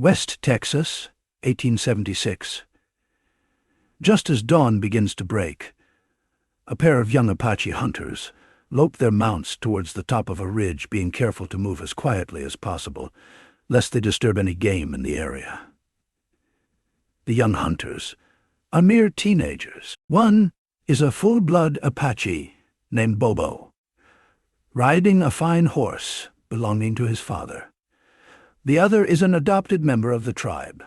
West Texas, 1876. Just as dawn begins to break, a pair of young Apache hunters lope their mounts towards the top of a ridge, being careful to move as quietly as possible, lest they disturb any game in the area. The young hunters are mere teenagers. One is a full-blood Apache named Bobo, riding a fine horse belonging to his father. The other is an adopted member of the tribe.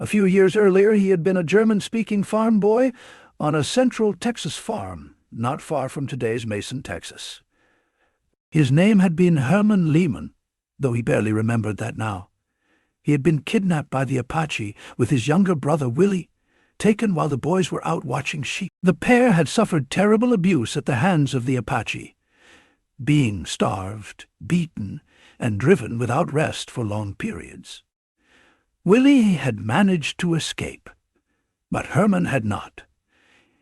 A few years earlier, he had been a German-speaking farm boy on a central Texas farm, not far from today's Mason, Texas. His name had been Herman Lehman, though he barely remembered that now. He had been kidnapped by the Apache with his younger brother Willie, taken while the boys were out watching sheep. The pair had suffered terrible abuse at the hands of the Apache, being starved, beaten, and driven without rest for long periods. Willie had managed to escape, but Herman had not.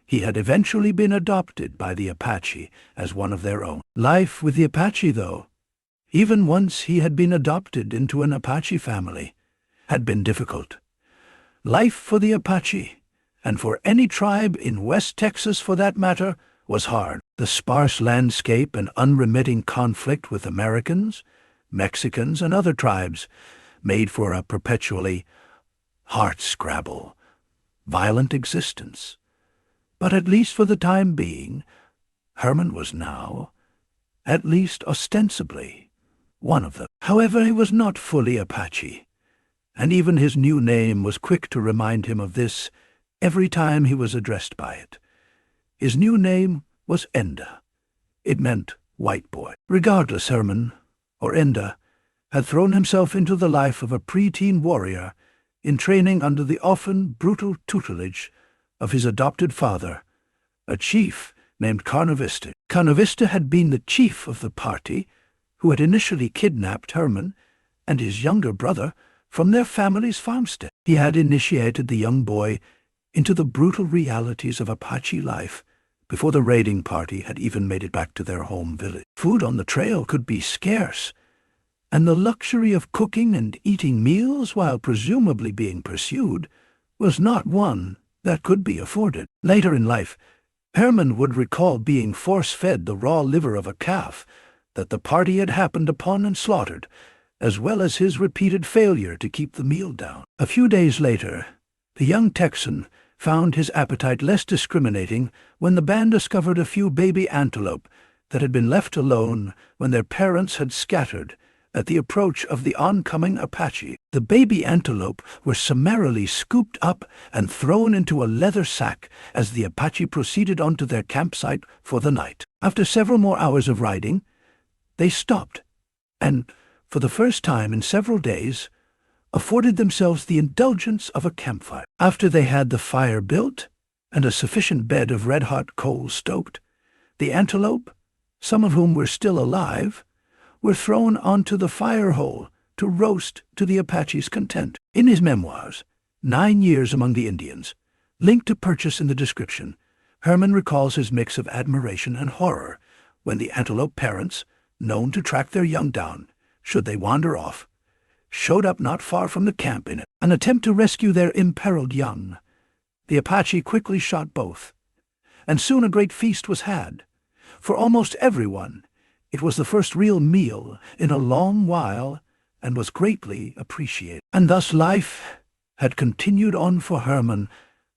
He had eventually been adopted by the Apache as one of their own. Life with the Apache, though, even once he had been adopted into an Apache family, had been difficult. Life for the Apache, and for any tribe in West Texas for that matter, was hard. The sparse landscape and unremitting conflict with Americans, Mexicans, and other tribes made for a perpetually heart-scrabble, violent existence. But at least for the time being, Herman was now, at least ostensibly, one of them. However, he was not fully Apache, and even his new name was quick to remind him of this every time he was addressed by it. His new name was Enda. It meant white boy. Regardless, Herman, or Enda, had thrown himself into the life of a preteen warrior in training under the often brutal tutelage of his adopted father, a chief named Carnavista. Carnavista had been the chief of the party who had initially kidnapped Herman and his younger brother from their family's farmstead. He had initiated the young boy into the brutal realities of Apache life before the raiding party had even made it back to their home village. Food on the trail could be scarce, and the luxury of cooking and eating meals while presumably being pursued was not one that could be afforded. Later in life, Herman would recall being force-fed the raw liver of a calf that the party had happened upon and slaughtered, as well as his repeated failure to keep the meal down. A few days later, the young Texan found his appetite less discriminating when the band discovered a few baby antelope that had been left alone when their parents had scattered at the approach of the oncoming Apache. The baby antelope were summarily scooped up and thrown into a leather sack as the Apache proceeded on to their campsite for the night. After several more hours of riding, they stopped and, for the first time in several days, afforded themselves the indulgence of a campfire. After they had the fire built and a sufficient bed of red-hot coals stoked, the antelope, some of whom were still alive, were thrown onto the fire hole to roast to the Apache's content. In his memoirs, 9 Years Among the Indians, linked to purchase in the description, Herman recalls his mix of admiration and horror when the antelope parents, known to track their young down, should they wander off, showed up not far from the camp in an attempt to rescue their imperiled young. The Apache quickly shot both, and soon a great feast was had. For almost everyone, it was the first real meal in a long while and was greatly appreciated. And thus life had continued on for Herman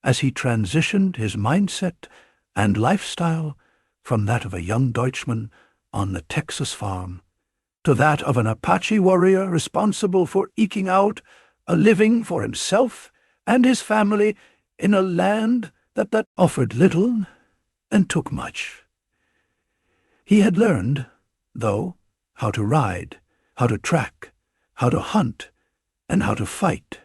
as he transitioned his mindset and lifestyle from that of a young Deutschman on the Texas farm to that of an Apache warrior responsible for eking out a living for himself and his family in a land that offered little and took much. He had learned, though, how to ride, how to track, how to hunt, and how to fight.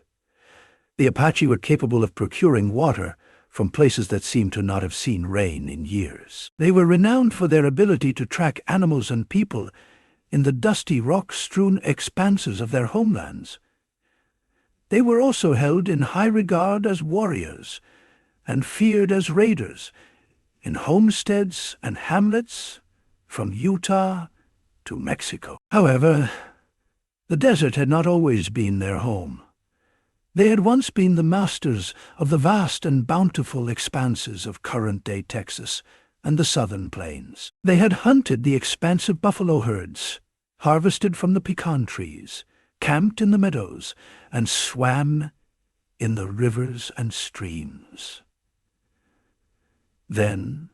The Apache were capable of procuring water from places that seemed to not have seen rain in years. They were renowned for their ability to track animals and people in the dusty rock-strewn expanses of their homelands. They were also held in high regard as warriors and feared as raiders in homesteads and hamlets from Utah to Mexico. However, The desert had not always been their home. They had once been the masters of the vast and bountiful expanses of current-day Texas and the southern plains. They had hunted the expansive buffalo herds, harvested from the pecan trees, camped in the meadows, and swam in the rivers and streams. Then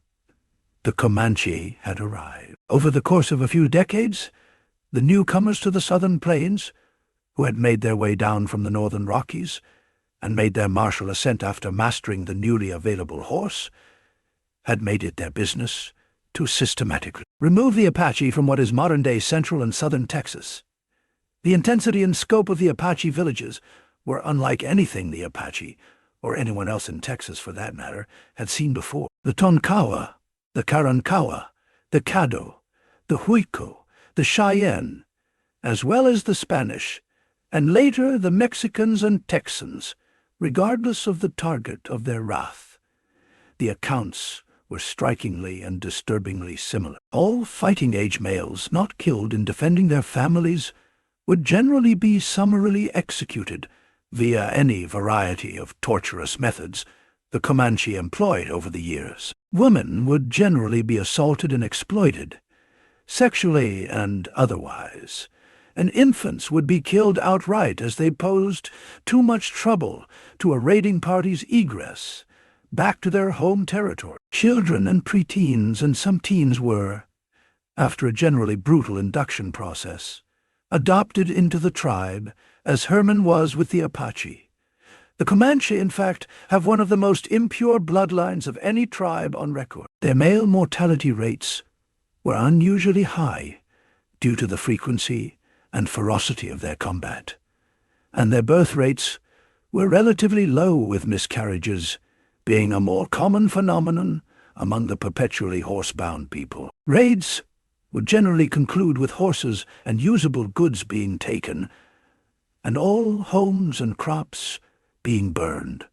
the Comanche had arrived. Over the course of a few decades, the newcomers to the southern plains, who had made their way down from the northern Rockies and made their martial ascent after mastering the newly available horse, had made it their business to systematically remove the Apache from what is modern-day central and southern Texas. The intensity and scope of the Apache villages were unlike anything the Apache, or anyone else in Texas for that matter, had seen before. The Tonkawa, the Karankawa, the Caddo, the Huico, the Cheyenne, as well as the Spanish, and later the Mexicans and Texans, regardless of the target of their wrath. The accounts were strikingly and disturbingly similar. All fighting-age males not killed in defending their families would generally be summarily executed via any variety of torturous methods the Comanche employed over the years. Women would generally be assaulted and exploited, sexually and otherwise, and infants would be killed outright as they posed too much trouble to a raiding party's egress back to their home territory. Children and preteens and some teens were, after a generally brutal induction process, adopted into the tribe, as Herman was with the Apache. The Comanche, in fact, have one of the most impure bloodlines of any tribe on record. Their male mortality rates were unusually high due to the frequency and ferocity of their combat, and their birth rates were relatively low, with miscarriages being a more common phenomenon among the perpetually horse-bound people. Raids would generally conclude with horses and usable goods being taken, and all homes and crops being burned.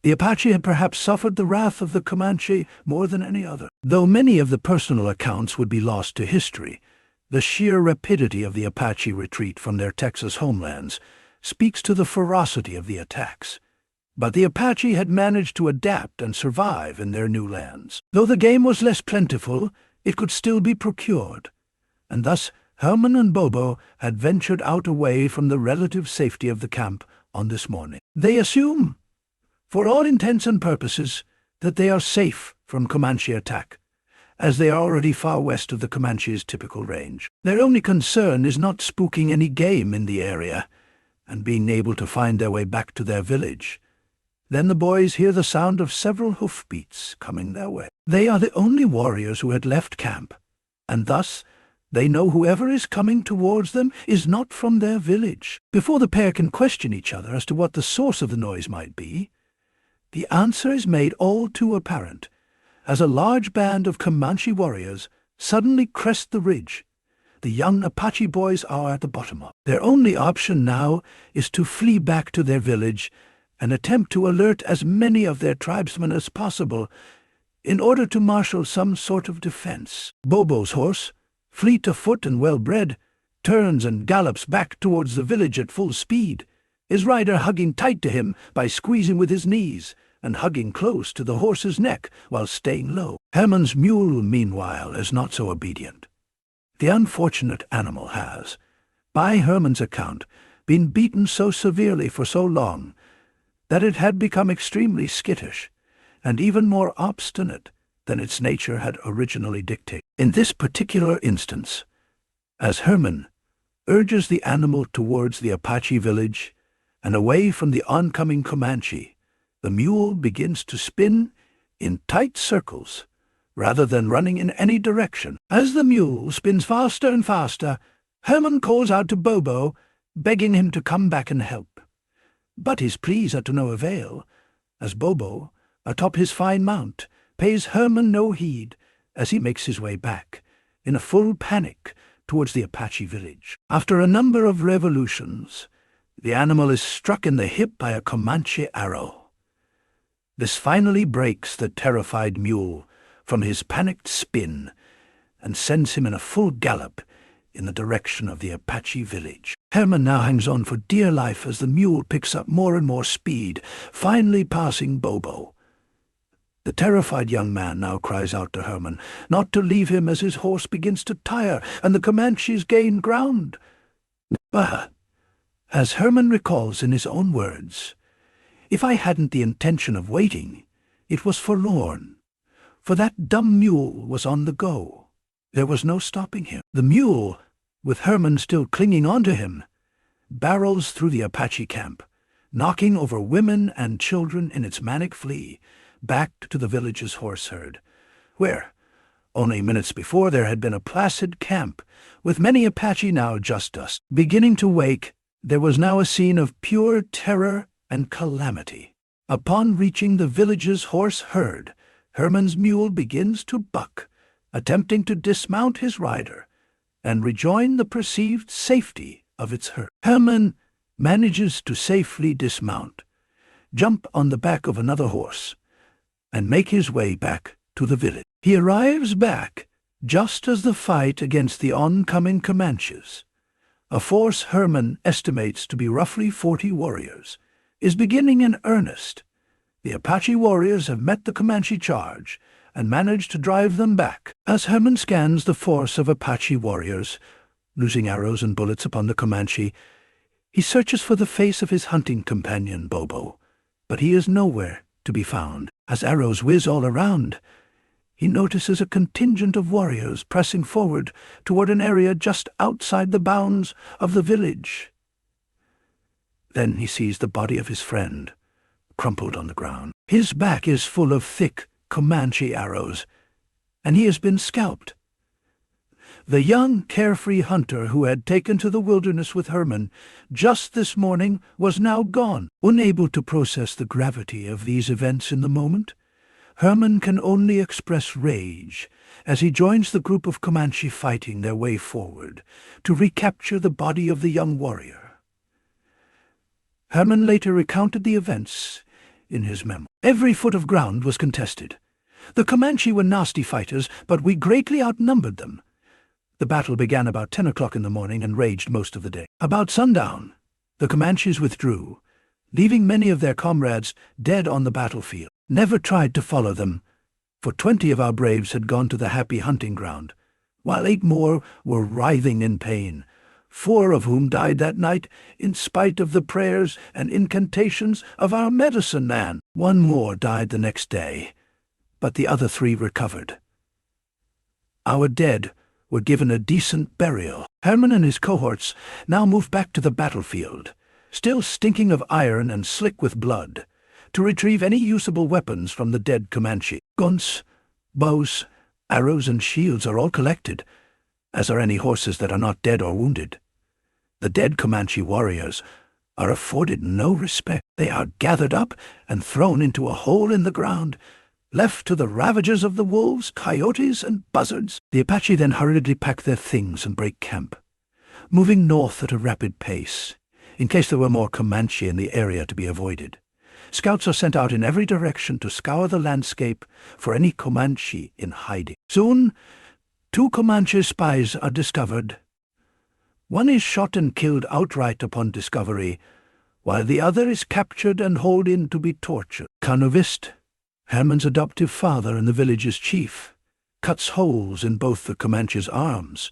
The Apache had perhaps suffered the wrath of the Comanche more than any other. Though many of the personal accounts would be lost to history, the sheer rapidity of the Apache retreat from their Texas homelands speaks to the ferocity of the attacks. But the Apache had managed to adapt and survive in their new lands. Though the game was less plentiful, it could still be procured, and thus Herman and Bobo had ventured out away from the relative safety of the camp on this morning. They assume, for all intents and purposes, that they are safe from Comanche attack, as they are already far west of the Comanche's typical range. Their only concern is not spooking any game in the area and being able to find their way back to their village. Then the boys hear the sound of several hoofbeats coming their way. They are the only warriors who had left camp, and thus they know whoever is coming towards them is not from their village. Before the pair can question each other as to what the source of the noise might be, the answer is made all too apparent, as a large band of Comanche warriors suddenly crest the ridge. The young Apache boys are at the bottom of. Their only option now is to flee back to their village and attempt to alert as many of their tribesmen as possible in order to marshal some sort of defense. Bobo's horse, fleet of foot and well-bred, turns and gallops back towards the village at full speed, his rider hugging tight to him by squeezing with his knees and hugging close to the horse's neck while staying low. Herman's mule, meanwhile, is not so obedient. The unfortunate animal has, by Herman's account, been beaten so severely for so long that it had become extremely skittish and even more obstinate than its nature had originally dictated. In this particular instance, as Herman urges the animal towards the Apache village and away from the oncoming Comanche, the mule begins to spin in tight circles rather than running in any direction. As the mule spins faster and faster, Herman calls out to Bobo, begging him to come back and help. But his pleas are to no avail, as Bobo, atop his fine mount, pays Herman no heed as he makes his way back, in a full panic, towards the Apache village. After a number of revolutions, the animal is struck in the hip by a Comanche arrow. This finally breaks the terrified mule from his panicked spin and sends him in a full gallop in the direction of the Apache village. Herman now hangs on for dear life as the mule picks up more and more speed, finally passing Bobo. The terrified young man now cries out to Herman not to leave him as his horse begins to tire and the Comanches gain ground. But, as Herman recalls in his own words, "If I hadn't the intention of waiting, it was forlorn, for that dumb mule was on the go. There was no stopping him." The mule, with Herman still clinging onto him, barrels through the Apache camp, knocking over women and children in its manic flee, back to the village's horse herd, where, only minutes before, there had been a placid camp, with many Apache now just dust. Beginning to wake, there was now a scene of pure terror and calamity. Upon reaching the village's horse herd, Herman's mule begins to buck, attempting to dismount his rider and rejoin the perceived safety of its herd. Herman manages to safely dismount, jump on the back of another horse, and make his way back to the village. He arrives back just as the fight against the oncoming Comanches, a force Herman estimates to be roughly 40 warriors, is beginning in earnest. The Apache warriors have met the Comanche charge and managed to drive them back. As Herman scans the force of Apache warriors, losing arrows and bullets upon the Comanche, he searches for the face of his hunting companion Bobo, but he is nowhere to be found. As arrows whiz all around, he notices a contingent of warriors pressing forward toward an area just outside the bounds of the village. Then he sees the body of his friend, crumpled on the ground. His back is full of thick Comanche arrows, and he has been scalped. The young, carefree hunter who had taken to the wilderness with Herman just this morning was now gone. Unable to process the gravity of these events in the moment, Herman can only express rage as he joins the group of Comanche fighting their way forward to recapture the body of the young warrior. Herman later recounted the events in his memoir. "Every foot of ground was contested. The Comanche were nasty fighters, but we greatly outnumbered them. The battle began about 10 o'clock in the morning and raged most of the day. About sundown, the Comanches withdrew, leaving many of their comrades dead on the battlefield. Never tried to follow them, for 20 of our braves had gone to the happy hunting ground, while 8 more were writhing in pain, 4 of whom died that night in spite of the prayers and incantations of our medicine man. 1 more died the next day, but the other 3 recovered. Our dead were given a decent burial." Herman and his cohorts now moved back to the battlefield, still stinking of iron and slick with blood, to retrieve any usable weapons from the dead Comanche. Guns, bows, arrows, and shields are all collected, as are any horses that are not dead or wounded. The dead Comanche warriors are afforded no respect. They are gathered up and thrown into a hole in the ground, left to the ravages of the wolves, coyotes, and buzzards. The Apache then hurriedly pack their things and break camp, moving north at a rapid pace, in case there were more Comanche in the area to be avoided. Scouts are sent out in every direction to scour the landscape for any Comanche in hiding. Soon, 2 Comanche spies are discovered. One is shot and killed outright upon discovery, while the other is captured and hauled in to be tortured. Carnovist, Herman's adoptive father and the village's chief, cuts holes in both the Comanche's arms,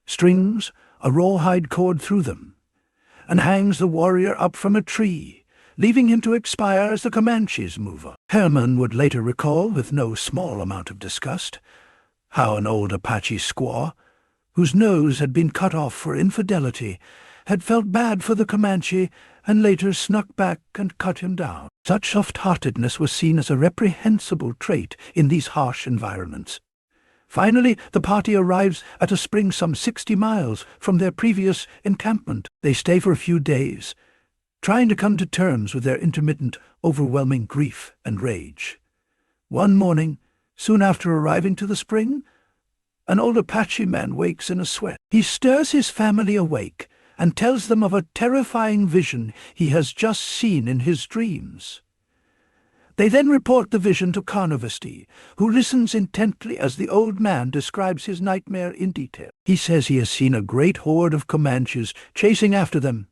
strings a rawhide cord through them, and hangs the warrior up from a tree, leaving him to expire as the Comanches move on. Herman would later recall, with no small amount of disgust, how an old Apache squaw, whose nose had been cut off for infidelity, had felt bad for the Comanche and later snuck back and cut him down. Such soft-heartedness was seen as a reprehensible trait in these harsh environments. Finally, the party arrives at a spring some 60 miles from their previous encampment. They stay for a few days, trying to come to terms with their intermittent, overwhelming grief and rage. One morning, soon after arriving to the spring, an old Apache man wakes in a sweat. He stirs his family awake and tells them of a terrifying vision he has just seen in his dreams. They then report the vision to Carnovesti, who listens intently as the old man describes his nightmare in detail. He says he has seen a great horde of Comanches chasing after them,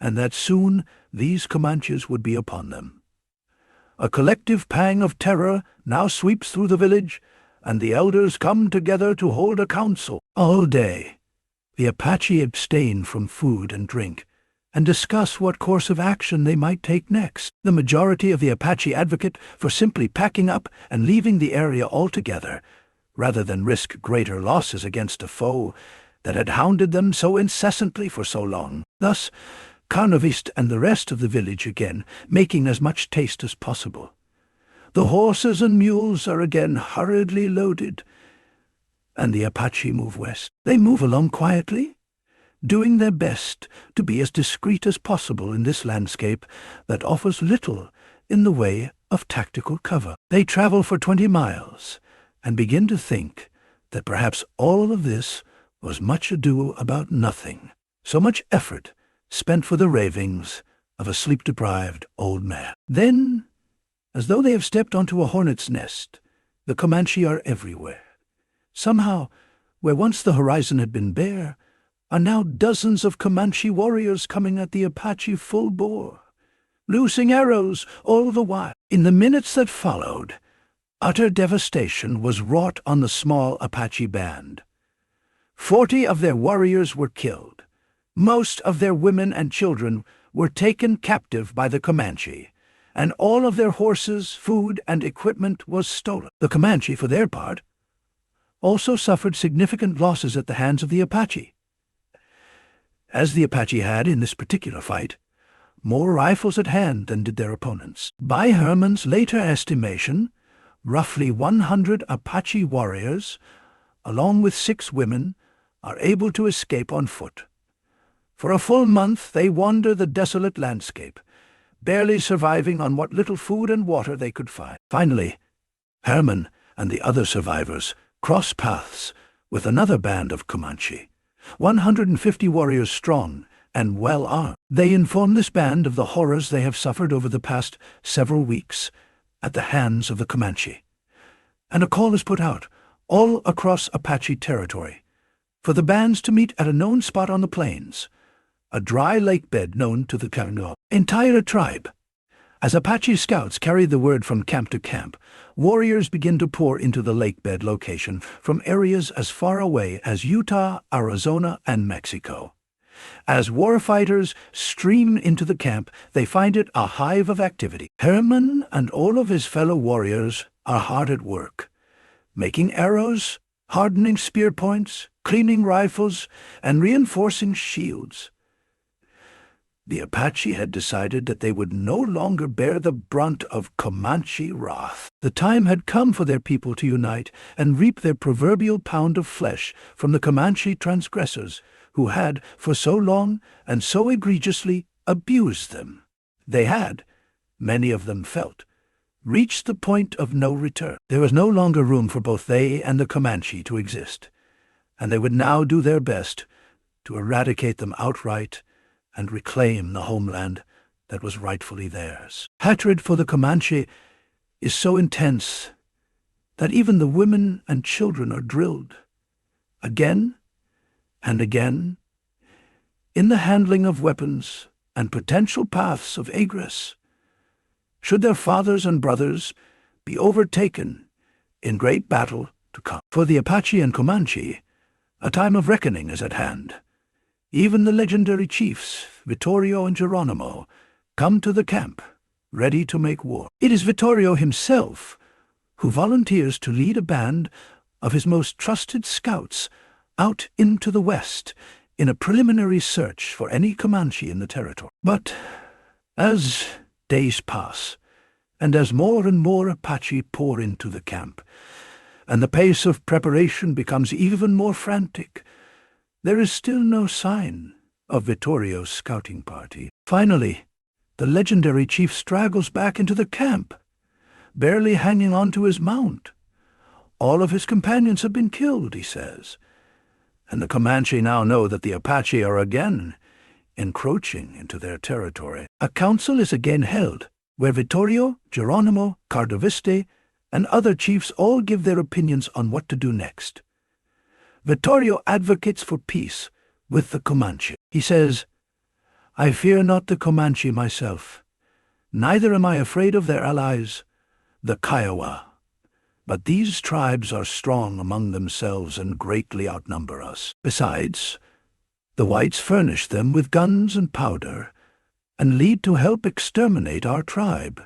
and that soon these Comanches would be upon them. A collective pang of terror now sweeps through the village, and the elders come together to hold a council. All day, the Apache abstain from food and drink, and discuss what course of action they might take next. The majority of the Apache advocate for simply packing up and leaving the area altogether, rather than risk greater losses against a foe that had hounded them so incessantly for so long. Thus, Carnovist and the rest of the village again making as much taste as possible. The horses and mules are again hurriedly loaded, and the Apache move west. They move along quietly, doing their best to be as discreet as possible in this landscape that offers little in the way of tactical cover. They travel for 20 miles and begin to think that perhaps all of this was much ado about nothing. So much effort spent for the ravings of a sleep-deprived old man. Then, as though they have stepped onto a hornet's nest, the Comanche are everywhere. Somehow, where once the horizon had been bare, are now dozens of Comanche warriors coming at the Apache full bore, loosing arrows all the while. In the minutes that followed, utter devastation was wrought on the small Apache band. 40 of their warriors were killed. Most of their women and children were taken captive by the Comanche, and all of their horses, food, and equipment was stolen. The Comanche, for their part, also suffered significant losses at the hands of the Apache, as the Apache had, in this particular fight, more rifles at hand than did their opponents. By Herman's later estimation, roughly 100 Apache warriors, along with 6 women, are able to escape on foot. For a full month they wander the desolate landscape, barely surviving on what little food and water they could find. Finally, Herman and the other survivors cross paths with another band of Comanche, 150 warriors strong and well armed. They inform this band of the horrors they have suffered over the past several weeks at the hands of the Comanche, and a call is put out all across Apache territory for the bands to meet at a known spot on the plains, a dry lake bed known to the entire tribe. As Apache scouts carry the word from camp to camp, warriors begin to pour into the lake bed location from areas as far away as Utah, Arizona, and Mexico. As warfighters stream into the camp, they find it a hive of activity. Herman and all of his fellow warriors are hard at work, making arrows, hardening spear points, cleaning rifles, and reinforcing shields. The Apache had decided that they would no longer bear the brunt of Comanche wrath. The time had come for their people to unite and reap their proverbial pound of flesh from the Comanche transgressors who had, for so long and so egregiously, abused them. They had, many of them felt, reached the point of no return. There was no longer room for both they and the Comanche to exist, and they would now do their best to eradicate them outright and reclaim the homeland that was rightfully theirs. Hatred for the Comanche is so intense that even the women and children are drilled, again and again, in the handling of weapons and potential paths of egress, should their fathers and brothers be overtaken in great battle to come. For the Apache and Comanche, a time of reckoning is at hand. Even the legendary chiefs, Vittorio and Geronimo, come to the camp, ready to make war. It is Vittorio himself who volunteers to lead a band of his most trusted scouts out into the west in a preliminary search for any Comanche in the territory. But as days pass, and as more and more Apache pour into the camp, and the pace of preparation becomes even more frantic, there is still no sign of Vittorio's scouting party. Finally, the legendary chief straggles back into the camp, barely hanging on to his mount. All of his companions have been killed, he says, and the Comanche now know that the Apache are again encroaching into their territory. A council is again held, where Vittorio, Geronimo, Cardoviste, and other chiefs all give their opinions on what to do next. Vittorio advocates for peace with the Comanche. He says, "I fear not the Comanche myself, neither am I afraid of their allies, the Kiowa. But these tribes are strong among themselves and greatly outnumber us. Besides, the whites furnish them with guns and powder, and lead to help exterminate our tribe.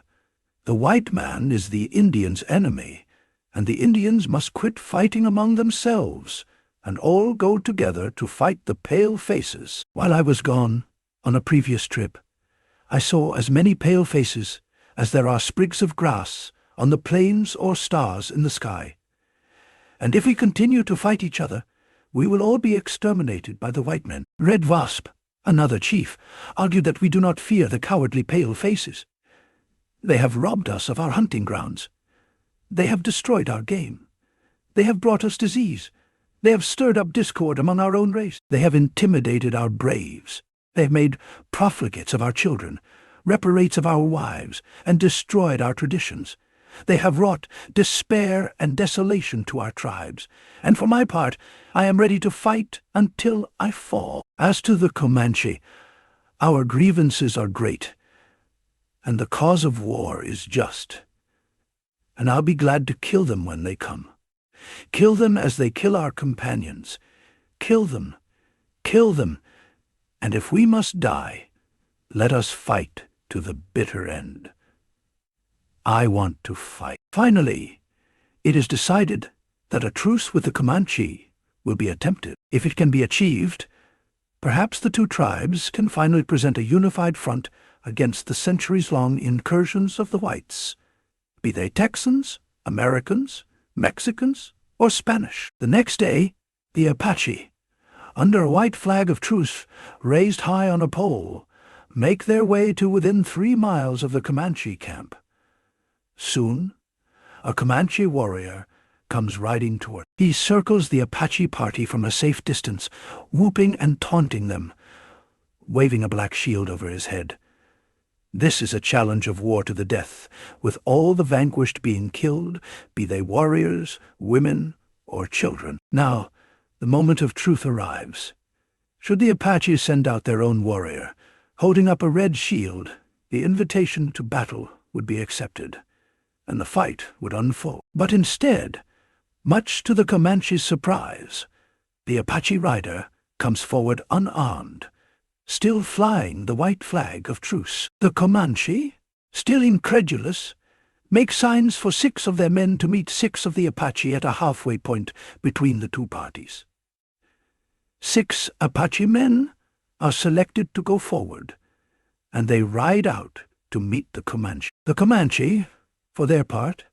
The white man is the Indian's enemy, and the Indians must quit fighting among themselves, and all go together to fight the pale faces." While I was gone, on a previous trip, I saw as many pale faces as there are sprigs of grass on the plains or stars in the sky. And if we continue to fight each other, we will all be exterminated by the white men. Red Wasp, another chief, argued that we do not fear the cowardly pale faces. They have robbed us of our hunting grounds. They have destroyed our game. They have brought us disease. They have stirred up discord among our own race. They have intimidated our braves. They have made profligates of our children, reprobates of our wives, and destroyed our traditions. They have wrought despair and desolation to our tribes, and for my part, I am ready to fight until I fall. As to the Comanche, our grievances are great, and the cause of war is just, and I'll be glad to kill them when they come. Kill them as they kill our companions. Kill them, and if we must die, let us fight to the bitter end. I want to fight. Finally, it is decided that a truce with the Comanche will be attempted. If it can be achieved, perhaps the two tribes can finally present a unified front against the centuries-long incursions of the whites, be they Texans, Americans, Mexicans, or Spanish. The next day, the Apache, under a white flag of truce raised high on a pole, make their way to within 3 miles of the Comanche camp. Soon, a Comanche warrior comes riding toward. He circles the Apache party from a safe distance, whooping and taunting them, waving a black shield over his head. This is a challenge of war to the death, with all the vanquished being killed, be they warriors, women, or children. Now, the moment of truth arrives. Should the Apaches send out their own warrior, holding up a red shield, the invitation to battle would be accepted, and the fight would unfold. But instead, much to the Comanche's surprise, the Apache rider comes forward unarmed, still flying the white flag of truce. The Comanche, still incredulous, make signs for 6 of their men to meet 6 of the Apache at a halfway point between the two parties. 6 Apache men are selected to go forward, and they ride out to meet the Comanche. The Comanche, for their part,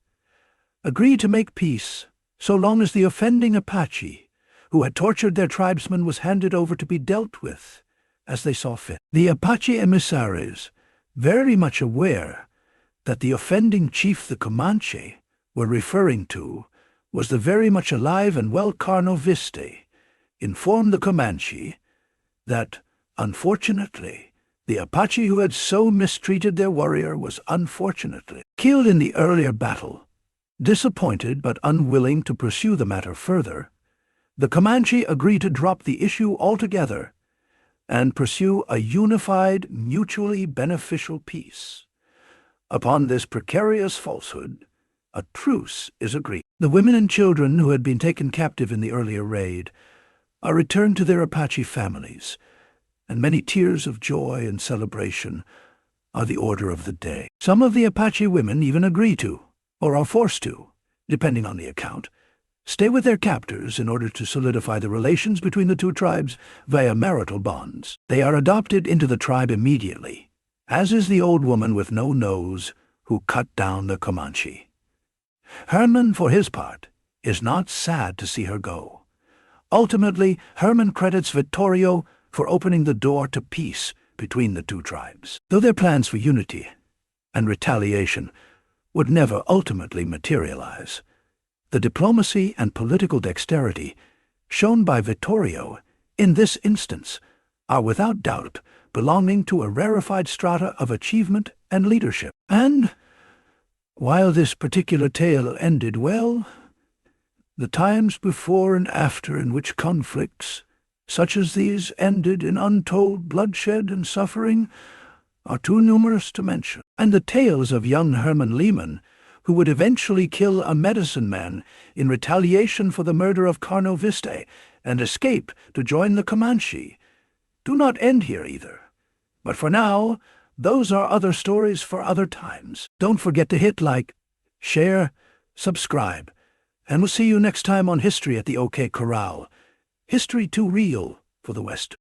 agree to make peace so long as the offending Apache, who had tortured their tribesmen, was handed over to be dealt with as they saw fit. The Apache emissaries, very much aware that the offending chief the Comanche were referring to was the very much alive and well Cardoviste, informed the Comanche that, unfortunately, the Apache who had so mistreated their warrior was unfortunately killed in the earlier battle. Disappointed but unwilling to pursue the matter further, the Comanche agreed to drop the issue altogether and pursue a unified, mutually beneficial peace. Upon this precarious falsehood, a truce is agreed. The women and children who had been taken captive in the earlier raid are returned to their Apache families, and many tears of joy and celebration are the order of the day. Some of the Apache women even agree to, or are forced to, depending on the account, stay with their captors in order to solidify the relations between the two tribes via marital bonds. They are adopted into the tribe immediately, as is the old woman with no nose who cut down the Comanche. Herman, for his part, is not sad to see her go. Ultimately, Herman credits Vittorio for opening the door to peace between the two tribes. Though their plans for unity and retaliation would never ultimately materialize, the diplomacy and political dexterity shown by Vittorio in this instance are without doubt belonging to a rarefied strata of achievement and leadership. And while this particular tale ended well, the times before and after in which conflicts such as these ended in untold bloodshed and suffering are too numerous to mention. And the tales of young Herman Lehman, who would eventually kill a medicine man in retaliation for the murder of Carno Viste and escape to join the Comanche, do not end here either. But for now, those are other stories for other times. Don't forget to hit like, share, subscribe, and we'll see you next time on History at the OK Corral. History too real for the West.